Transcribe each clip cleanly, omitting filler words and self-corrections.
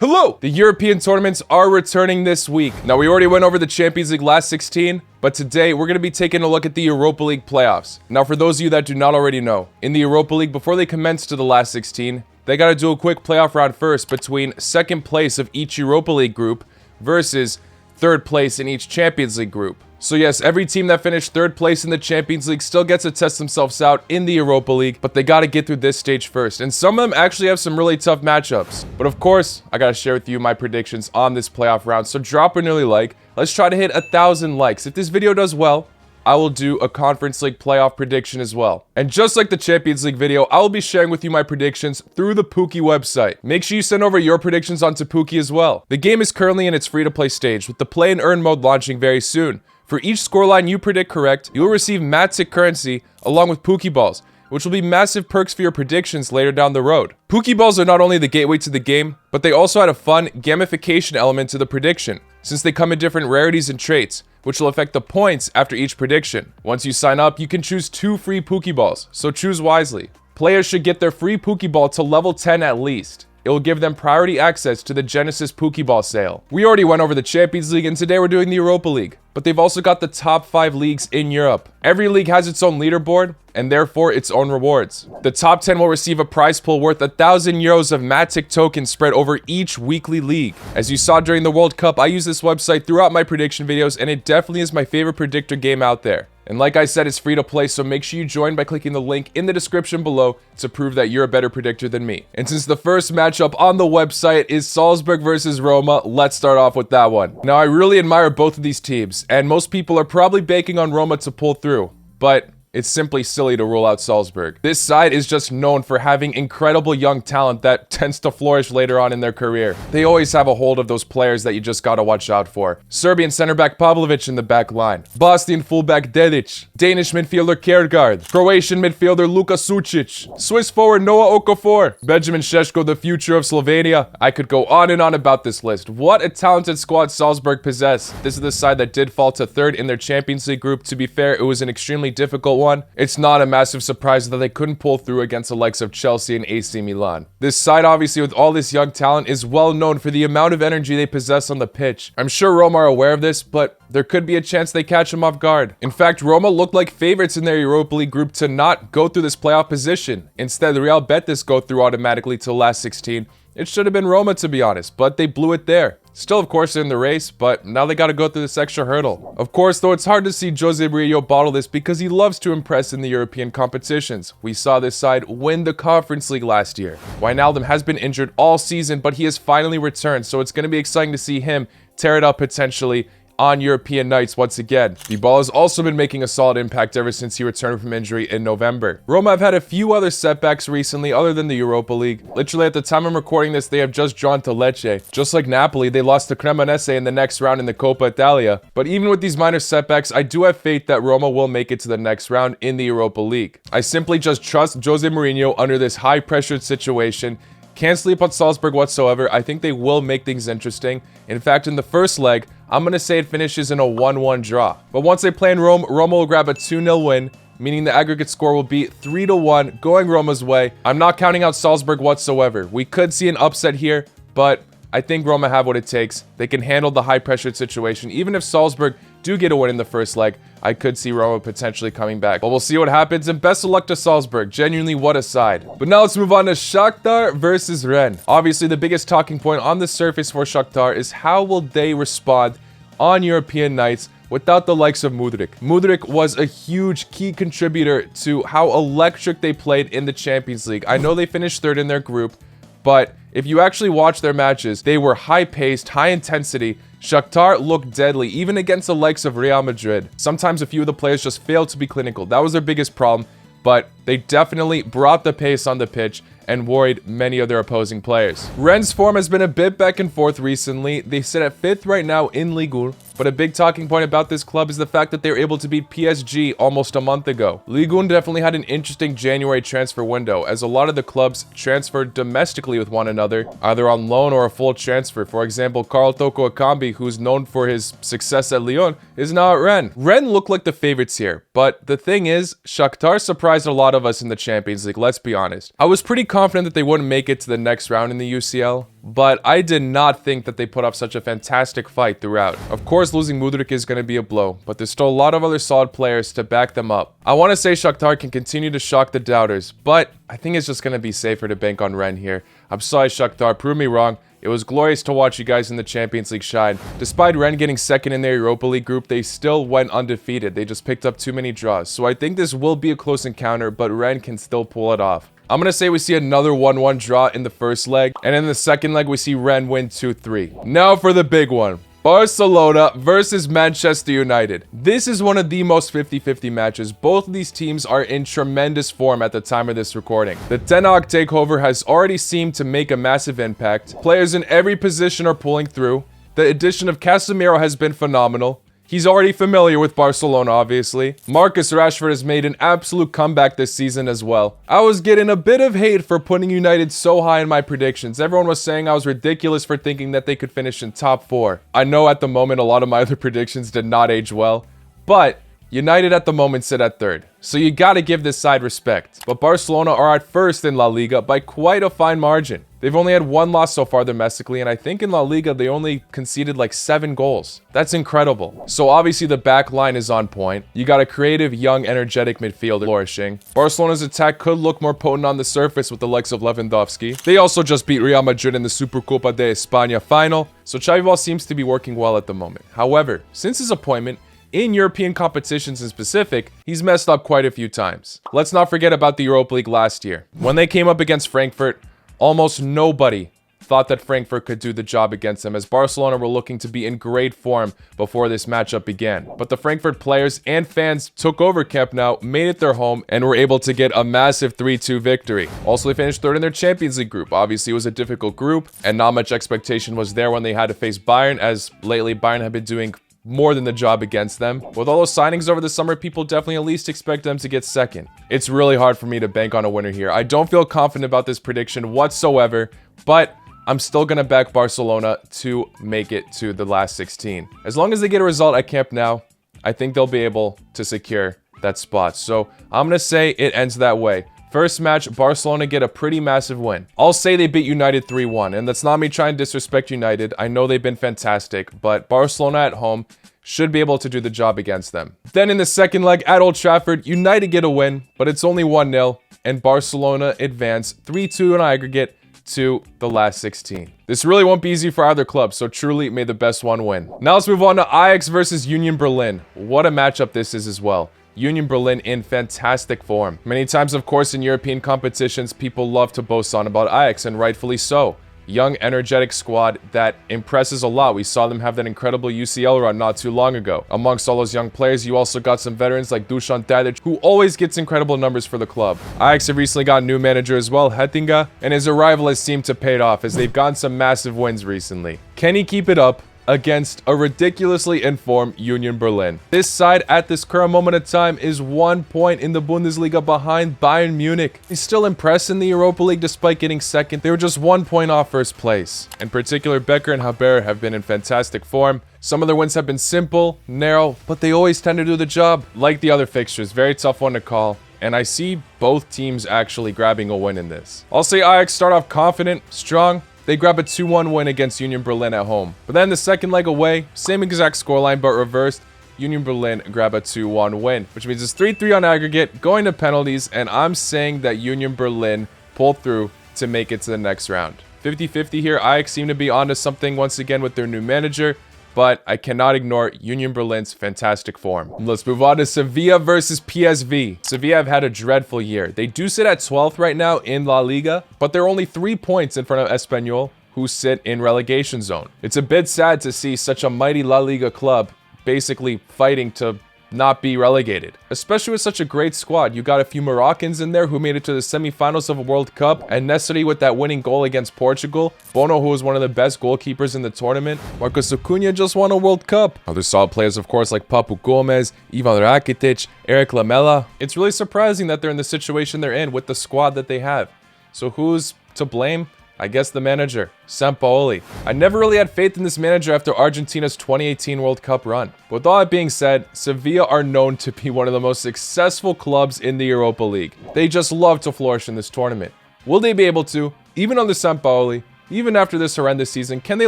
Hello! The European tournaments are returning this week. Now, we already went over the Champions League last 16, but today we're going to be taking a look at the Europa League playoffs. Now, for those of you that do not already know, in the Europa League, before they commence to the last 16, they got to do a quick playoff round first between second place of each Europa League group versus third place in each Champions League group. So yes, every team that finished third place in the Champions League still gets to test themselves out in the Europa League, but they got to get through this stage first. And some of them actually have some really tough matchups. But of course, I got to share with you my predictions on this playoff round. So drop an early like. Let's try to hit 1,000 likes. If this video does well, I will do a Conference League playoff prediction as well. And just like the Champions League video, I will be sharing with you my predictions through the Pooky website. Make sure you send over your predictions on Tapuki as well. The game is currently in its free-to-play stage, with the play and earn mode launching very soon. For each scoreline you predict correct, you will receive Matic currency along with Pooky balls, which will be massive perks for your predictions later down the road. Pooky balls are not only the gateway to the game, but they also add a fun gamification element to the prediction, since they come in different rarities and traits, which will affect the points after each prediction. Once you sign up, you can choose 2 free Pooky balls, so choose wisely. Players should get their free Pooky ball to level 10 at least. It will give them priority access to the Genesis Pokeball sale. We already went over the Champions League, and today we're doing the Europa League. But they've also got the top 5 leagues in Europe. Every league has its own leaderboard, and therefore its own rewards. The top 10 will receive a prize pool worth 1,000 euros of Matic tokens spread over each weekly league. As you saw during the World Cup, I use this website throughout my prediction videos, and it definitely is my favorite predictor game out there. And like I said, it's free to play, so make sure you join by clicking the link in the description below to prove that you're a better predictor than me. And since the first matchup on the website is Salzburg versus Roma, let's start off with that one. Now, I really admire both of these teams, and most people are probably banking on Roma to pull through, but it's simply silly to rule out Salzburg. This side is just known for having incredible young talent that tends to flourish later on in their career. They always have a hold of those players that you just gotta watch out for. Serbian center back Pavlovic in the back line. Bosnian fullback Dedic. Danish midfielder Kjærgaard. Croatian midfielder Luka Sucic. Swiss forward Noah Okafor. Benjamin Šeško, the future of Slovenia. I could go on and on about this list. What a talented squad Salzburg possess. This is the side that did fall to third in their Champions League group. To be fair, it was an extremely difficult one. It's not a massive surprise that they couldn't pull through against the likes of Chelsea and AC Milan. This side, obviously, with all this young talent, is well known for the amount of energy they possess on the pitch. I'm sure Roma are aware of this, but there could be a chance they catch them off guard. In fact, Roma looked like favorites in their Europa League group to not go through this playoff position. Instead, Real Betis go through automatically to the last 16. It should have been Roma, to be honest, but they blew it there. Still, of course, they're in the race, but now they got to go through this extra hurdle. Of course, though, it's hard to see Jose Mourinho bottle this because he loves to impress in the European competitions. We saw this side win the Conference League last year. Wijnaldum has been injured all season, but he has finally returned, so it's going to be exciting to see him tear it up potentially on European nights once again. The ball has also been making a solid impact ever since he returned from injury in November. Roma have had a few other setbacks recently other than the Europa League. Literally, at the time I'm recording this, they have just drawn to Lecce. Just like Napoli, they lost to Cremonese in the next round in the Coppa Italia. But even with these minor setbacks, I do have faith that Roma will make it to the next round in the Europa League. I simply just trust Jose Mourinho under this high-pressured situation. Can't sleep on Salzburg whatsoever. I think they will make things interesting. In fact, in the first leg, I'm going to say it finishes in a 1-1 draw. But once they play in Rome, Roma will grab a 2-0 win, meaning the aggregate score will be 3-1, going Roma's way. I'm not counting out Salzburg whatsoever. We could see an upset here, but I think Roma have what it takes. They can handle the high-pressured situation. Even if Salzburg do get a win in the first leg, I could see Roma potentially coming back. But we'll see what happens, and best of luck to Salzburg. Genuinely, what a side. But now let's move on to Shakhtar versus Rennes. Obviously, the biggest talking point on the surface for Shakhtar is how will they respond on European nights without the likes of Mudryk. Mudryk was a huge key contributor to how electric they played in the Champions League. I know they finished third in their group, but if you actually watch their matches, they were high-paced, high-intensity. Shakhtar looked deadly, even against the likes of Real Madrid. Sometimes a few of the players just failed to be clinical. That was their biggest problem, but they definitely brought the pace on the pitch and worried many of their opposing players. Rennes' form has been a bit back and forth recently. They sit at 5th right now in Ligue 1, but a big talking point about this club is the fact that they were able to beat PSG almost a month ago. Ligue 1 definitely had an interesting January transfer window, as a lot of the clubs transferred domestically with one another, either on loan or a full transfer. For example, Karl Toko Ekambi, who's known for his success at Lyon, is now at Rennes. Rennes look like the favorites here, but the thing is, Shakhtar surprised a lot of us in the Champions League, let's be honest. I was pretty confident that they wouldn't make it to the next round in the UCL. but I did not think that they put up such a fantastic fight throughout. Of course, losing Mudryk is going to be a blow, but there's still a lot of other solid players to back them up. I want to say Shakhtar can continue to shock the doubters, but I think it's just going to be safer to bank on Rennes here. I'm sorry, Shakhtar, prove me wrong. It was glorious to watch you guys in the Champions League shine. Despite Rennes getting second in their Europa League group, they still went undefeated. They just picked up too many draws. So I think this will be a close encounter, but Rennes can still pull it off. I'm going to say we see another 1-1 draw in the first leg, and in the second leg, we see Rennes win 2-3. Now for the big one. Barcelona versus Manchester United. This is one of the most 50-50 matches. Both of these teams are in tremendous form at the time of this recording. The Ten Hag takeover has already seemed to make a massive impact. Players in every position are pulling through. The addition of Casemiro has been phenomenal. He's already familiar with Barcelona, obviously. Marcus Rashford has made an absolute comeback this season as well. I was getting a bit of hate for putting United so high in my predictions. Everyone was saying I was ridiculous for thinking that they could finish in top 4. I know at the moment a lot of my other predictions did not age well, but United at the moment sit at 3rd. So you gotta give this side respect. But Barcelona are at 1st in La Liga by quite a fine margin. They've only had 1 loss so far domestically, and I think in La Liga they only conceded like 7 goals. That's incredible. So obviously the back line is on point. You got a creative, young, energetic midfield flourishing. Barcelona's attack could look more potent on the surface with the likes of Lewandowski. They also just beat Real Madrid in the Supercopa de España final, so Xavi Ball seems to be working well at the moment. However, since his appointment, in European competitions in specific, he's messed up quite a few times. Let's not forget about the Europa League last year. When they came up against Frankfurt, almost nobody thought that Frankfurt could do the job against them, as Barcelona were looking to be in great form before this matchup began. But the Frankfurt players and fans took over Camp Nou, made it their home, and were able to get a massive 3-2 victory. Also, they finished 3rd in their Champions League group. Obviously, it was a difficult group, and not much expectation was there when they had to face Bayern, as lately Bayern had been doing more than the job against them. With all those signings over the summer, people definitely at least expect them to get 2nd. It's really hard for me to bank on a winner here. I don't feel confident about this prediction whatsoever, but I'm still going to back Barcelona to make it to the last 16. As long as they get a result at Camp Nou, I think they'll be able to secure that spot. So I'm going to say it ends that way. First match, Barcelona get a pretty massive win. I'll say they beat United 3-1, and that's not me trying to disrespect United. I know they've been fantastic, but Barcelona at home should be able to do the job against them. Then in the second leg at Old Trafford, United get a win, but it's only 1-0, and Barcelona advance 3-2 in aggregate to the last 16. This really won't be easy for either club, so truly may the best one win. Now let's move on to Ajax versus Union Berlin. What a matchup this is as well. Union Berlin in fantastic form. Many times, of course, in European competitions, people love to boast on about Ajax, and rightfully so. Young, energetic squad that impresses a lot. We saw them have that incredible UCL run not too long ago. Amongst all those young players, you also got some veterans like Dusan Tadic, who always gets incredible numbers for the club. Ajax have recently got a new manager as well, Hettinga, and his arrival has seemed to pay off as they've gotten some massive wins recently. Can he keep it up against a ridiculously informed Union Berlin? This side at this current moment of time is 1 point in the Bundesliga behind Bayern Munich. He's still impressed in the Europa League despite getting 2nd. They were just 1 point off first place. In particular, Becker and Haber have been in fantastic form. Some of their wins have been simple, narrow, but they always tend to do the job. Like the other fixtures, very tough one to call. And I see both teams actually grabbing a win in this. I'll say Ajax start off confident, strong. They grab a 2-1 win against Union Berlin at home. But then the second leg away, same exact scoreline but reversed. Union Berlin grab a 2-1 win, which means it's 3-3 on aggregate, going to penalties, and I'm saying that Union Berlin pulled through to make it to the next round. 50-50 here. Ajax seem to be onto something once again with their new manager, but I cannot ignore Union Berlin's fantastic form. Let's move on to Sevilla versus PSV. Sevilla have had a dreadful year. They do sit at 12th right now in La Liga, but they're only 3 points in front of Espanyol, who sit in relegation zone. It's a bit sad to see such a mighty La Liga club basically fighting to not be relegated, especially with such a great squad. You got a few Moroccans in there who made it to the semifinals of a World Cup, and Nesri with that winning goal against Portugal, Bono, who was one of the best goalkeepers in the tournament, Marcos Acuna just won a World Cup. Other solid players, of course, like Papu Gomez, Ivan Rakitic, Eric Lamela. It's really surprising that they're in the situation they're in with the squad that they have. So who's to blame? I guess the manager, Sampaoli. I never really had faith in this manager after Argentina's 2018 World Cup run. But with all that being said, Sevilla are known to be one of the most successful clubs in the Europa League. They just love to flourish in this tournament. Will they be able to, even under Sampaoli, Even after this horrendous season, can they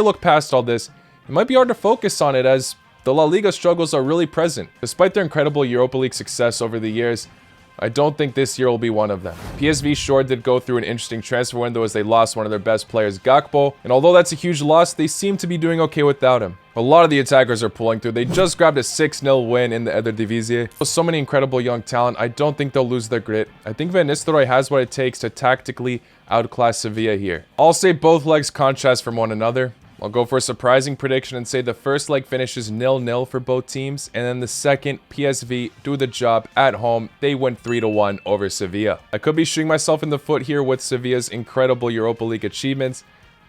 look past all this? It might be hard to focus on it as the La Liga struggles are really present. Despite their incredible Europa League success over the years, I don't think this year will be one of them. PSV sure did go through an interesting transfer window as they lost one of their best players, Gakpo, and although that's a huge loss, they seem to be doing okay without him. A lot of the attackers are pulling through. They just grabbed a 6-0 win in the Eredivisie. With so many incredible young talent, I don't think they'll lose their grit. I think Van Nistelrooy has what it takes to tactically outclass Sevilla here. I'll say both legs contrast from one another. I'll go for a surprising prediction and say the first leg finishes 0-0 for both teams, and then the second, PSV do the job at home. They win 3-1 over Sevilla. I could be shooting myself in the foot here with Sevilla's incredible Europa League achievements,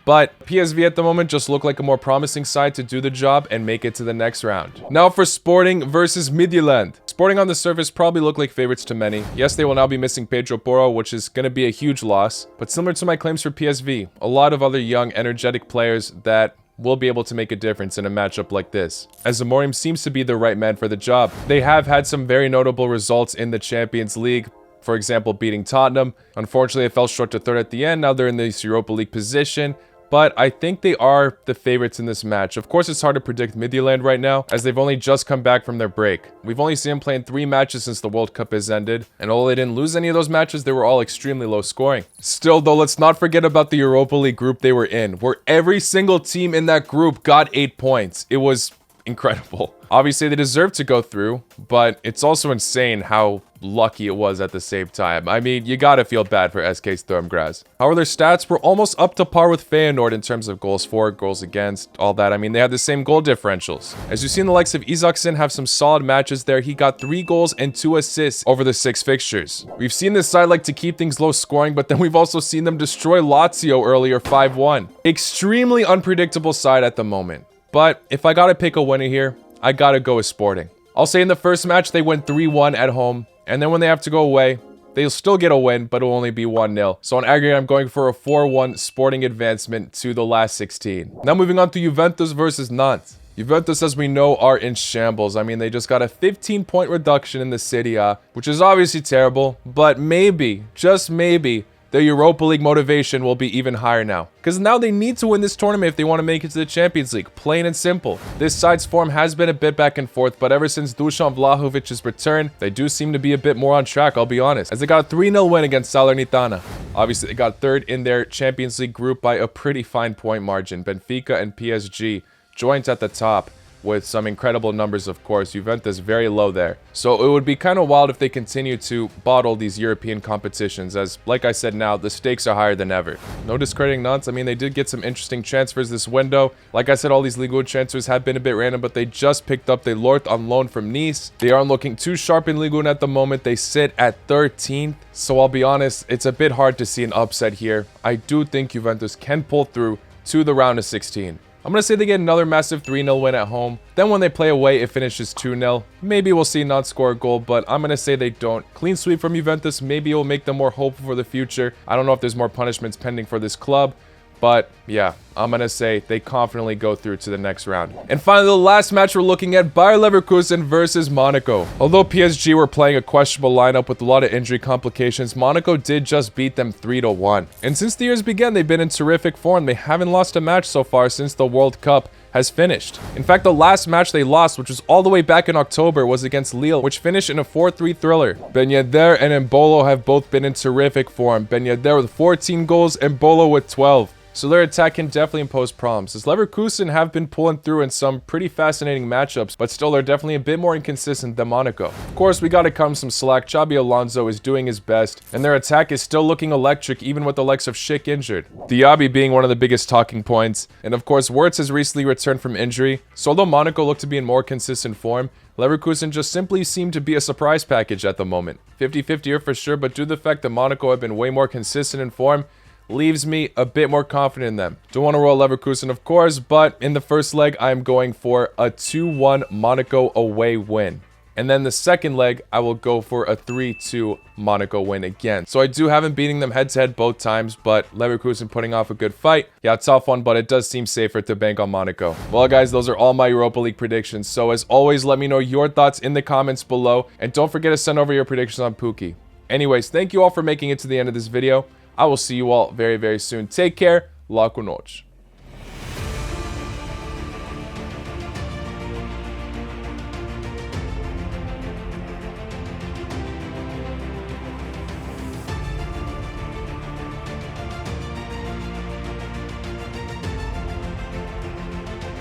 but PSV at the moment just look like a more promising side to do the job and make it to the next round. Now for Sporting versus Midtjylland. Sporting on the surface probably look like favorites to many. Yes, they will now be missing Pedro Porro, which is going to be a huge loss. But similar to my claims for PSV, a lot of other young, energetic players that will be able to make a difference in a matchup like this, as Amorim seems to be the right man for the job. They have had some very notable results in the Champions League. For example, beating Tottenham. Unfortunately, they fell short to third at the end. Now they're in this Europa League position. But I think they are the favorites in this match. Of course, it's hard to predict Midtjylland right now, as they've only just come back from their break. We've only seen them play in 3 matches since the World Cup has ended, and although they didn't lose any of those matches, they were all extremely low scoring. Still, though, let's not forget about the Europa League group they were in, where every single team in that group got 8 points. It was incredible. Obviously, they deserve to go through, but it's also insane how lucky it was at the same time. I mean, you gotta feel bad for SK Stormgrass. However, their stats were almost up to par with Feyenoord in terms of goals for, goals against, all that. I mean, they had the same goal differentials. As you've seen, the likes of Isaacson have some solid matches there. He got 3 goals and 2 assists over the 6 fixtures. We've seen this side like to keep things low scoring, but then we've also seen them destroy Lazio earlier 5-1. Extremely unpredictable side at the moment. But if I gotta pick a winner here, I gotta go with Sporting. I'll say in the first match, they win 3-1 at home. And then when they have to go away, they'll still get a win, but it'll only be 1-0. So on aggregate, I'm going for a 4-1 Sporting advancement to the last 16. Now moving on to Juventus versus Nantes. Juventus, as we know, are in shambles. I mean, they just got a 15-point reduction in the Serie A, which is obviously terrible. But maybe, just maybe, their Europa League motivation will be even higher now. Because now they need to win this tournament if they want to make it to the Champions League. Plain and simple. This side's form has been a bit back and forth, but ever since Dusan Vlahovic's return, they do seem to be a bit more on track, I'll be honest. As they got a 3-0 win against Salernitana. Obviously, they got third in their Champions League group by a pretty fine point margin. Benfica and PSG joint at the top, with some incredible numbers, of course. Juventus very low there. So it would be kind of wild if they continue to bottle these European competitions, as, like I said now, the stakes are higher than ever. No discrediting Nantes. I mean, they did get some interesting transfers this window. Like I said, all these Ligue 1 transfers have been a bit random, but they just picked up Delort on loan from Nice. They aren't looking too sharp in Ligue 1 at the moment. They sit at 13th. So I'll be honest, it's a bit hard to see an upset here. I do think Juventus can pull through to the round of 16. I'm going to say they get another massive 3-0 win at home. Then when they play away, it finishes 2-0. Maybe we'll see Nantes score a goal, but I'm going to say they don't. Clean sweep from Juventus. Maybe it will make them more hopeful for the future. I don't know if there's more punishments pending for this club. But yeah, I'm going to say they confidently go through to the next round. And finally, the last match we're looking at, Bayer Leverkusen versus Monaco. Although PSG were playing a questionable lineup with a lot of injury complications, Monaco did just beat them 3-1. And since the years began, they've been in terrific form. They haven't lost a match so far since the World Cup has finished. In fact, the last match they lost, which was all the way back in October, was against Lille, which finished in a 4-3 thriller. Ben Yedder and Mbolo have both been in terrific form. Ben Yedder with 14 goals and Mbolo with 12. So their attack can definitely impose problems, as Leverkusen have been pulling through in some pretty fascinating matchups, but still they're definitely a bit more inconsistent than Monaco. Of course, we gotta cut some slack. Xabi Alonso is doing his best, and their attack is still looking electric even with the likes of Schick injured. Diaby being one of the biggest talking points, and of course Wirtz has recently returned from injury, so although Monaco look to be in more consistent form, Leverkusen just simply seem to be a surprise package at the moment. 50-50 here for sure, but due to the fact that Monaco have been way more consistent in form, leaves me a bit more confident in them. Don't want to roll Leverkusen, of course, but in the first leg, I'm going for a 2-1 Monaco away win. And then the second leg, I will go for a 3-2 Monaco win again. So I do have him beating them head-to-head both times, but Leverkusen putting off a good fight. Yeah, tough one, but it does seem safer to bank on Monaco. Well, guys, those are all my Europa League predictions. So as always, let me know your thoughts in the comments below. And don't forget to send over your predictions on Pooky. Anyways, thank you all for making it to the end of this video. I will see you all very, very soon. Take care. Laco Noite.